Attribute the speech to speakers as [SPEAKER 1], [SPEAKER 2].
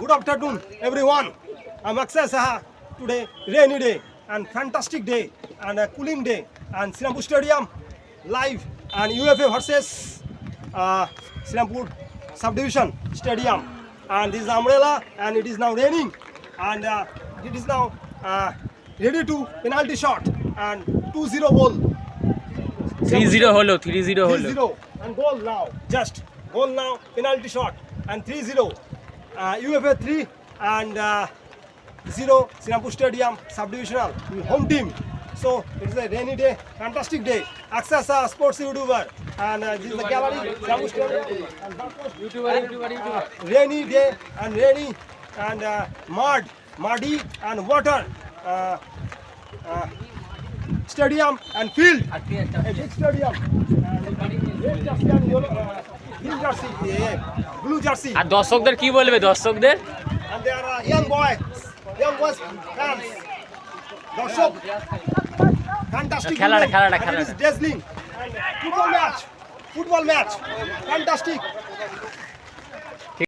[SPEAKER 1] Good afternoon, everyone. I'm Akshay Saha. Today, rainy day and fantastic day and a cooling day and Srinampur Stadium live and UFA versus Srinampur Subdivision Stadium. And this is umbrella and it is now raining and it is now ready to penalty shot and 2-0 goal.
[SPEAKER 2] 3-0 হলো 3-0 হলো
[SPEAKER 1] 3-0 and goal now. Just goal now, penalty shot and 3-0. UFA 3 and 0 Srinampur Stadium Subdivisional home team. So it is a rainy day, fantastic day. Access sports YouTuber and this is the gallery Srinampur Stadium and YouTuber. Rainy day and rainy and muddy and water. Stadium and field. A big stadium. Red jersey and yellow, green jersey, blue jersey.
[SPEAKER 2] আর দর্শকদের কি বলবে দর্শকদের
[SPEAKER 1] And there are young boys fans. Darshok, fantastic.
[SPEAKER 2] খেলাটা,
[SPEAKER 1] event,
[SPEAKER 2] খেলাটা,
[SPEAKER 1] and
[SPEAKER 2] খেলাটা।
[SPEAKER 1] it is dazzling. And football match, fantastic.